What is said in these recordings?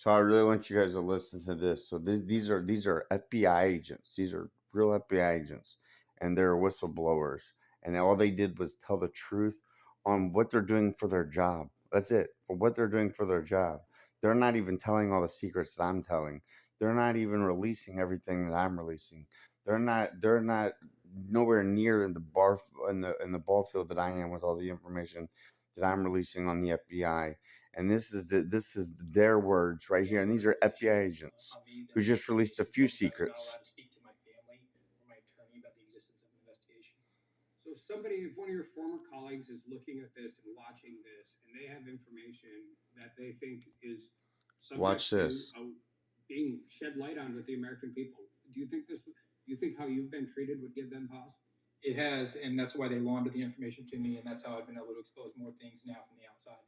So I really want you guys to listen to this. So these are FBI agents. These are real FBI agents, and they're whistleblowers. And all they did was tell the truth on what they're doing for their job. That's it. For what they're doing for their job. They're not even telling all the secrets that I'm telling. They're not even releasing everything that I'm releasing. They're not nowhere near in the in the ball field that I am with all the information that I'm releasing on the FBI. And this is their words right here, and these are FBI agents who just released a few secrets. So if one of your former colleagues is looking at this and watching this, and they have information that they think is Watch subject to this. being shed light on with the American people, do you think how you've been treated would give them pause? It has, and that's why they laundered the information to me, and that's how I've been able to expose more things now from the outside.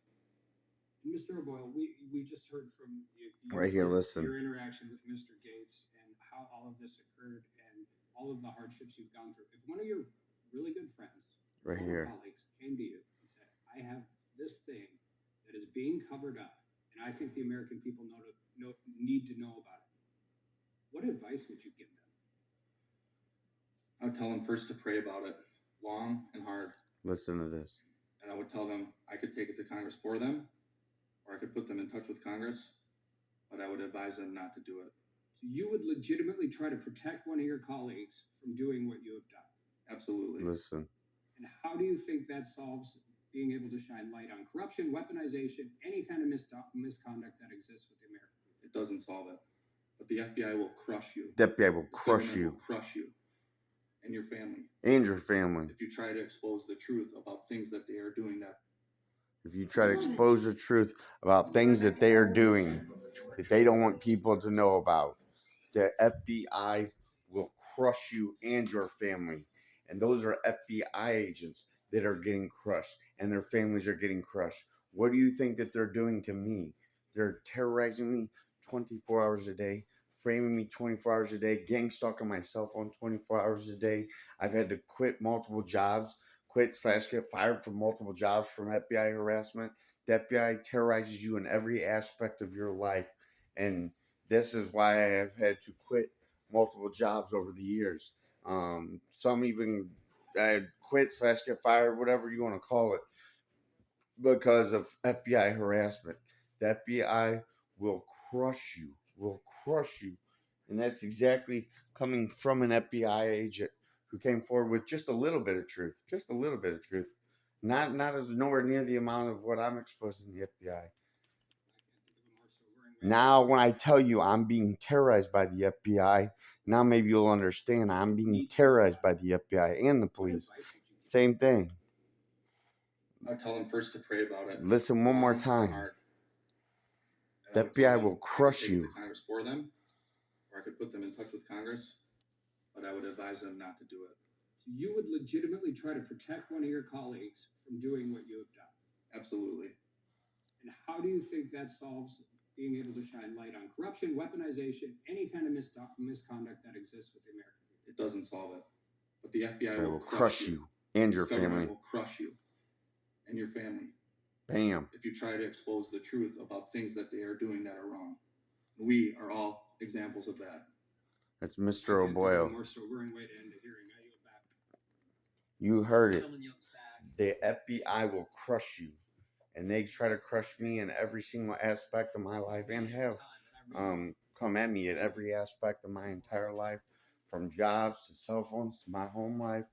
Mr. O'Boyle, we just heard from Right here, listen. your interaction with Mr. Gates and how all of this occurred and all of the hardships you've gone through. If one of your really good friends, Right former here. colleagues, came to you and said, "I have this thing that is being covered up, and I think the American people need to know about it," what advice would you give them? I would tell them first to pray about it, long and hard. Listen to this. And I would tell them I could take it to Congress for them, or I could put them in touch with Congress, but I would advise them not to do it. So you would legitimately try to protect one of your colleagues from doing what you have done? Absolutely. Listen. And how do you think that solves being able to shine light on corruption, weaponization, any kind of misconduct that exists with the American people? It doesn't solve it. But the FBI will crush you. The FBI will crush you. Will crush you and your family. And your family. If you try to expose the truth about things that they are doing that. If you try to expose the truth about things that they are doing that they don't want people to know about, the FBI will crush you and your family. And those are FBI agents that are getting crushed, and their families are getting crushed. What do you think that they're doing to me? They're terrorizing me 24 hours a day, framing me 24 hours a day, gang stalking my cell phone 24 hours a day. I've had to quit multiple jobs, quit/get fired from multiple jobs from FBI harassment. The FBI terrorizes you in every aspect of your life. And this is why I have had to quit multiple jobs over the years. Some even quit/get fired, whatever you want to call it, because of FBI harassment. The FBI will crush you, and that's exactly coming from an FBI agent who came forward with just a little bit of truth, not as nowhere near the amount of what I'm exposing the FBI. Now, when I tell you I'm being terrorized by the FBI, now maybe you'll understand I'm being terrorized by the FBI and the police. Same thing. I tell them first to pray about it. Listen one more time. The FBI will crush you. To Congress for them, or I could put them in touch with Congress, but I would advise them not to do it. So you would legitimately try to protect one of your colleagues from doing what you have done? Absolutely. And how do you think that solves being able to shine light on corruption, weaponization, any kind of misconduct that exists with the American people? It doesn't solve it. But the FBI will crush you and your family. Will crush you and your family. Bam. If you try to expose the truth about things that they are doing that are wrong. We are all examples of that. That's Mr. O'Boyle. More sobering way to end a hearing. I yield back. You heard it. The FBI will crush you. And they try to crush me in every single aspect of my life, and have come at me at every aspect of my entire life, from jobs to cell phones to my home life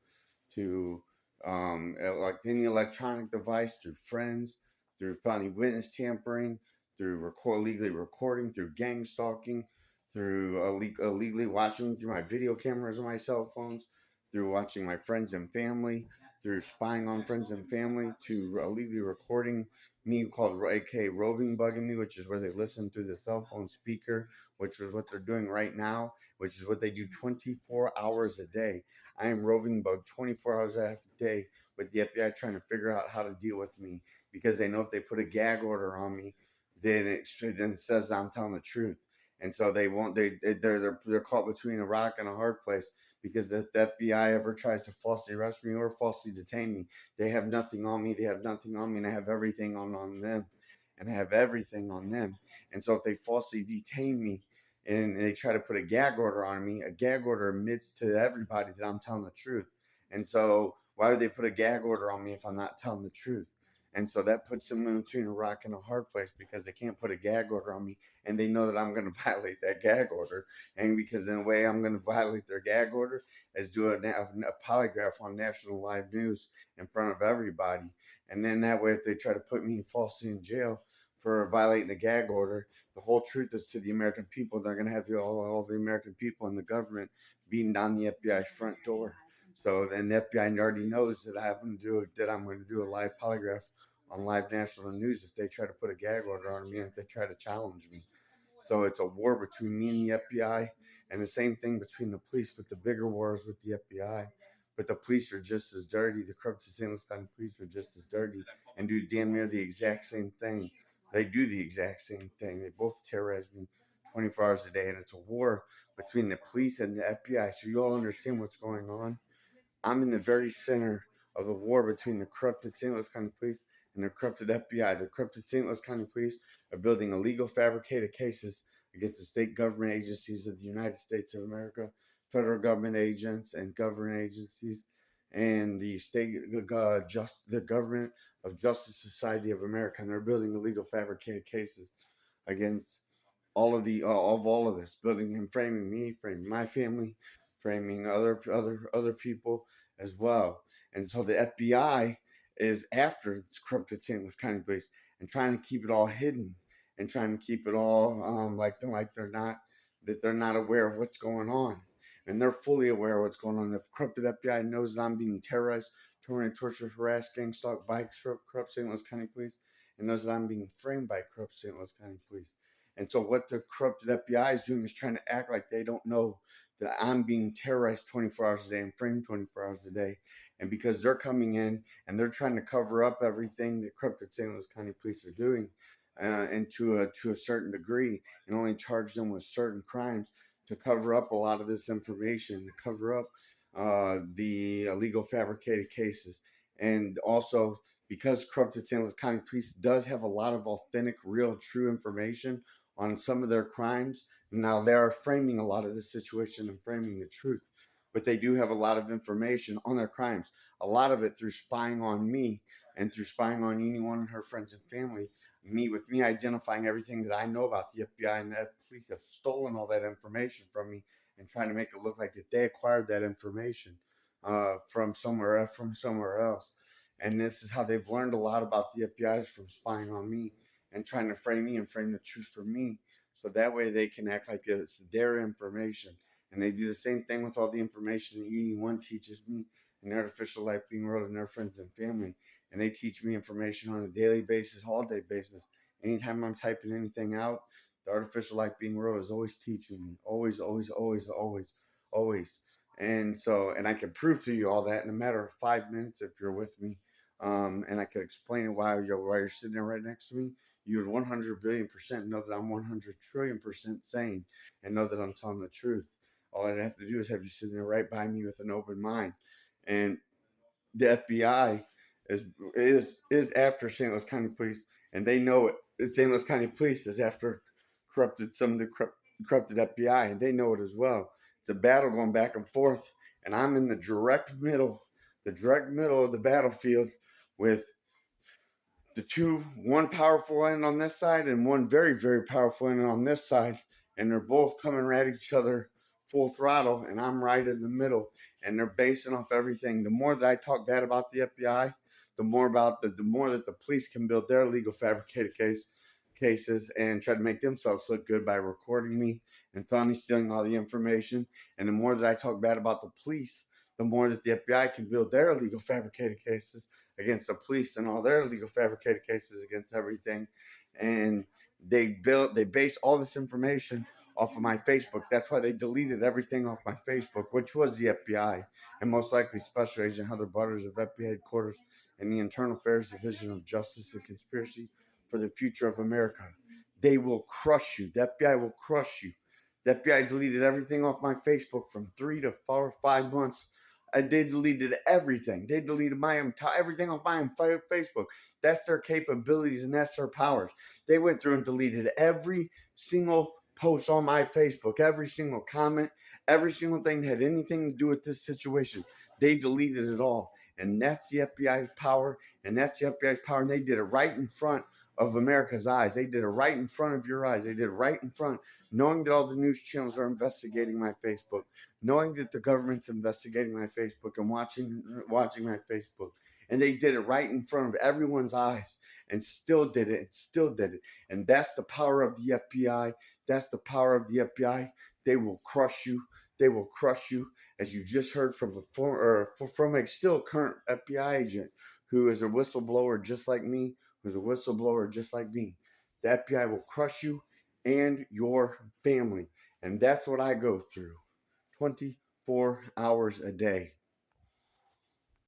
to like any electronic device, through friends, through felony witness tampering, through illegally recording, through gang stalking, through illegally watching through my video cameras on my cell phones, through watching my friends and family, through spying on friends and family, to illegally recording me, called AK roving bugging me, which is where they listen through the cell phone speaker, which is what they're doing right now, which is what they do 24 hours a day. I am roving bug 24 hours a day with the FBI trying to figure out how to deal with me, because they know if they put a gag order on me, then it says I'm telling the truth. And so they won't. They're caught between a rock and a hard place, because if the FBI ever tries to falsely arrest me or falsely detain me, they have nothing on me. And I have everything on them. and have everything on them. And so if they falsely detain me and they try to put a gag order on me, a gag order admits to everybody that I'm telling the truth. And so why would they put a gag order on me if I'm not telling the truth? And so that puts them in between a rock and a hard place because they can't put a gag order on me and they know that I'm going to violate that gag order. And because in a way I'm going to violate their gag order is do a polygraph on national live news in front of everybody. And then that way, if they try to put me falsely in jail for violating the gag order, the whole truth is to the American people. They're going to have all the American people and the government beating down the FBI's front door. So then the FBI already knows that I'm going to do a live polygraph on live national news if they try to put a gag order on me and if they try to challenge me. So it's a war between me and the FBI, and the same thing between the police, but the bigger war is with the FBI. But the police are just as dirty. The corrupted St. Louis County police are just as dirty and do damn near the exact same thing. They do the exact same thing. They both terrorize me 24 hours a day, and it's a war between the police and the FBI. So you all understand what's going on. I'm in the very center of the war between the corrupted St. Louis County Police and the corrupted FBI. The corrupted St. Louis County Police are building illegal fabricated cases against the state government agencies of the United States of America, federal government agents and government agencies, and the the government of Justice Society of America. And they're building illegal fabricated cases against all of this, building and framing me, framing my family, framing other people as well. And so the FBI is after this corrupted St. Louis County Police and trying to keep it all hidden and trying to keep it all they're not aware of what's going on. And they're fully aware of what's going on. The corrupted FBI knows that I'm being terrorized, tormented, tortured, harassed, gang stalked by corrupt St. Louis County Police, and knows that I'm being framed by corrupt St. Louis County Police. And so what the corrupted FBI is doing is trying to act like they don't know that I'm being terrorized 24 hours a day and framed 24 hours a day. And because they're coming in and they're trying to cover up everything that corrupted St. Louis County Police are doing, and to a certain degree, and only charge them with certain crimes to cover up a lot of this information, to cover up the illegal fabricated cases, and also because corrupted St. Louis County Police does have a lot of authentic, real, true information on some of their crimes. Now they are framing a lot of the situation and framing the truth, but they do have a lot of information on their crimes. A lot of it through spying on me and through spying on anyone and her friends and family. With me identifying everything that I know about the FBI, and that police have stolen all that information from me and trying to make it look like that they acquired that information from somewhere else. And this is how they've learned a lot about the FBI, is from spying on me and trying to frame me and frame the truth for me. So that way they can act like it's their information. And they do the same thing with all the information that Union One teaches me and Artificial Life Being Real and their friends and family. And they teach me information on a daily basis, all day basis. Anytime I'm typing anything out, the Artificial Life Being Real is always teaching me. Always, always, always, always, always. And I can prove to you all that in a matter of 5 minutes if you're with me. And I could explain it while you're sitting there right next to me. You would 100 billion% know that I'm 100 trillion% sane and know that I'm telling the truth. All I'd have to do is have you sitting there right by me with an open mind. And the FBI is after St. Louis County Police, and they know it. St. Louis County Police is after some of the corrupted FBI, and they know it as well. It's a battle going back and forth, and I'm in the direct middle of the battlefield with one powerful end on this side and one very, very powerful end on this side, and they're both coming right at each other full throttle, and I'm right in the middle, and they're basing off everything. The more that I talk bad about the FBI, the more that the police can build their legal fabricated cases and try to make themselves look good by recording me and felony stealing all the information. And the more that I talk bad about the police, the more that the FBI can build their illegal fabricated cases against the police and all their illegal fabricated cases against everything. And they base all this information off of my Facebook. That's why they deleted everything off my Facebook, which was the FBI and most likely Special Agent Heather Butters of FBI headquarters and the Internal Affairs Division of Justice and Conspiracy for the Future of America. They will crush you. The FBI will crush you. The FBI deleted everything off my Facebook from 3 to 4 or 5 months They deleted everything. They deleted everything off my entire Facebook. That's their capabilities and that's their powers. They went through and deleted every single post on my Facebook, every single comment, every single thing that had anything to do with this situation. They deleted it all. And that's the FBI's power. And that's the FBI's power. And they did it right in front of America's eyes. They did it right in front of your eyes. They did it right in front, knowing that all the news channels are investigating my Facebook, knowing that the government's investigating my Facebook and watching my Facebook. And they did it right in front of everyone's eyes and still did it. And that's the power of the FBI. That's the power of the FBI. They will crush you. They will crush you, as you just heard from a still current FBI agent who is a whistleblower just like me, who's a whistleblower just like me. The FBI will crush you and your family. And that's what I go through 24 hours a day.